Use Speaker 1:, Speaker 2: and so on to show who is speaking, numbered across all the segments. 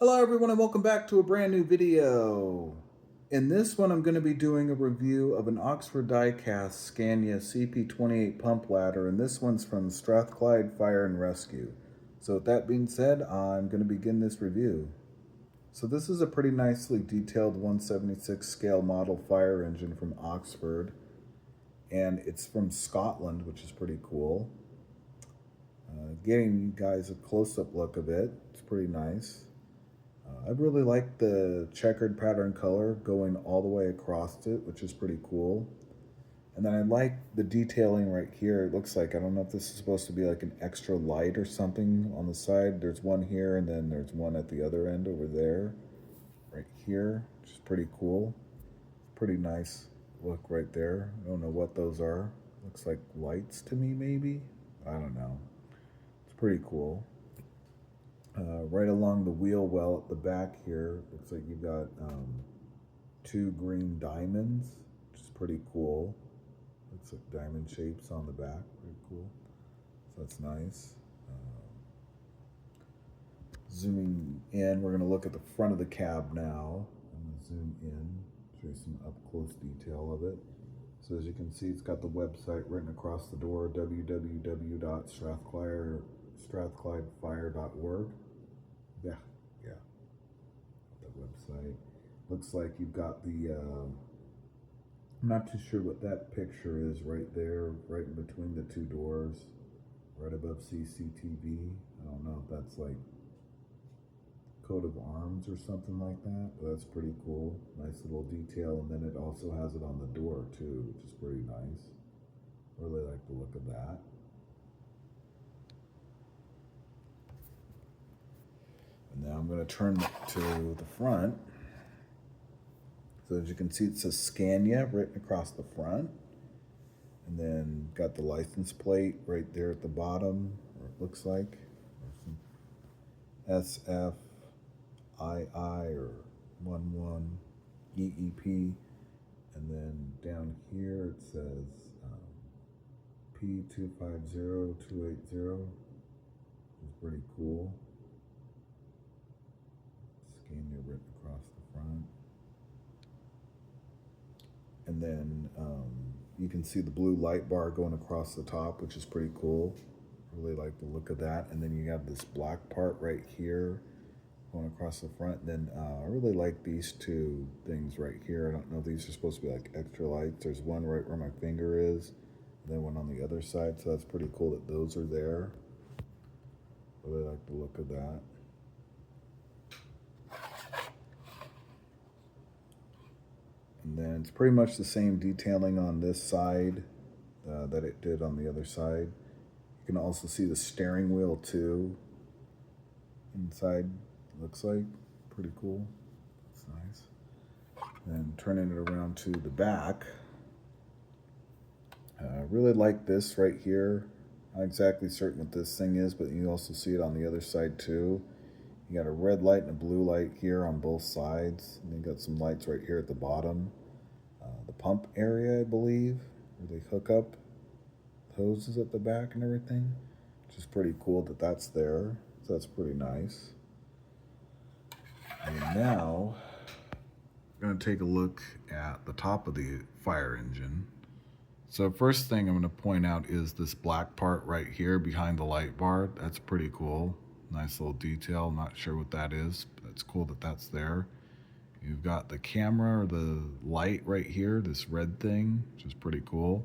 Speaker 1: Hello everyone and welcome back to a brand new video. In this one I'm going to be doing a review of an Oxford Diecast Scania CP28 pump ladder, and this one's from Strathclyde Fire and Rescue. So with that being said, I'm going to begin this review. So this is a pretty nicely detailed 176 scale model fire engine from Oxford, and it's from Scotland, which is pretty cool. Getting you guys a close-up look of it, it's pretty nice. I really like the checkered pattern color going all the way across it, which is pretty cool. And then I like the detailing right here. It looks like, I don't know if this is supposed to be like an extra light or something on the side. There's one here and then there's one at the other end over there, right here, which is pretty cool. Pretty nice look right there. I don't know what those are. Looks like lights to me, maybe. I don't know. It's pretty cool. Right along the wheel well at the back here, looks like you've got two green diamonds, which is pretty cool. Looks like diamond shapes on the back, pretty cool. So that's nice. Zooming in, we're going to look at the front of the cab now. I'm going to zoom in, show you some up close detail of it. So as you can see, it's got the website written across the door, www.strathclydefire.org. Yeah, that website. Looks like you've got the, I'm not too sure what that picture is right there, right in between the two doors, right above CCTV. I don't know if that's like coat of arms or something like that, but that's pretty cool. Nice little detail, and then it also has it on the door too, which is pretty nice. Really like the look of that. And now I'm going to turn to the front. So as you can see, it says Scania written across the front. And then got the license plate right there at the bottom, or it looks like. SFII or 11 EEP. And then down here it says P250280, which is pretty cool. Scania written across the front. And then you can see the blue light bar going across the top, which is pretty cool. Really like the look of that. And then you have this black part right here going across the front. And then I really like these two things right here. I don't know if these are supposed to be like extra lights. There's one right where my finger is, and then one on the other side. So that's pretty cool that those are there. Really like the look of that. And then it's pretty much the same detailing on this side that it did on the other side. You can also see the steering wheel too. Inside, looks like pretty cool. That's nice. And turning it around to the back. Really like this right here. Not exactly certain what this thing is, but you also see it on the other side too. You got a red light and a blue light here on both sides. And you got some lights right here at the bottom. The pump area, I believe, where they hook up hoses at the back and everything, which is pretty cool that that's there. So that's pretty nice. And now we're going to take a look at the top of the fire engine. So first thing I'm going to point out is this black part right here behind the light bar. That's pretty cool. Nice little detail. Not sure what that is, but it's cool that that's there. You've got the camera or the light right here, this red thing, which is pretty cool.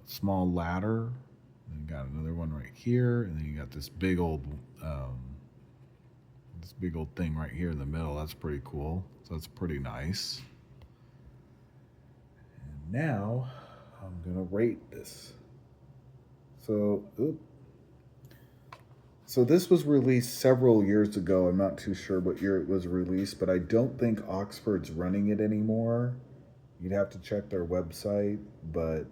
Speaker 1: Small ladder. Then you got another one right here, and then you got this big old thing right here in the middle. That's pretty cool. So that's pretty nice. And now I'm gonna rate this. So this was released several years ago. I'm not too sure what year it was released, but I don't think Oxford's running it anymore. You'd have to check their website, but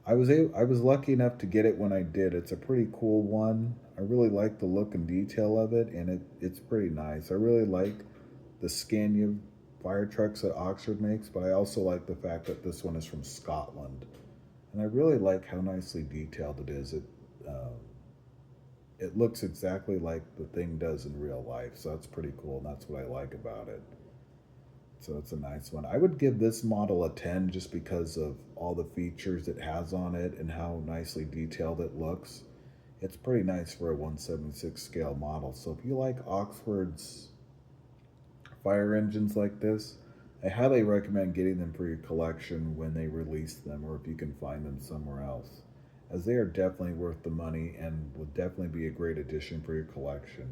Speaker 1: I was lucky enough to get it when I did. It's a pretty cool one. I really like the look and detail of it, and it's pretty nice. I really like the Scania fire trucks that Oxford makes, but I also like the fact that this one is from Scotland. And I really like how nicely detailed it is. it looks exactly like the thing does in real life. So that's pretty cool, and that's what I like about it. So it's a nice one. I would give this model a 10 just because of all the features it has on it and how nicely detailed it looks. It's pretty nice for a 1/76 scale model. So if you like Oxford's fire engines like this, I highly recommend getting them for your collection when they release them, or if you can find them somewhere else, as they are definitely worth the money and will definitely be a great addition for your collection.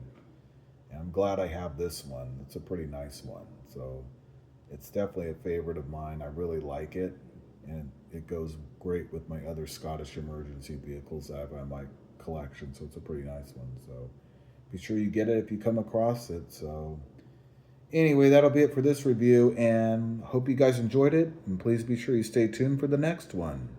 Speaker 1: And I'm glad I have this one. It's a pretty nice one. So it's definitely a favorite of mine. I really like it, and it goes great with my other Scottish emergency vehicles I have in my collection. So it's a pretty nice one. So be sure you get it if you come across it. So anyway, that'll be it for this review, and hope you guys enjoyed it. And please be sure you stay tuned for the next one.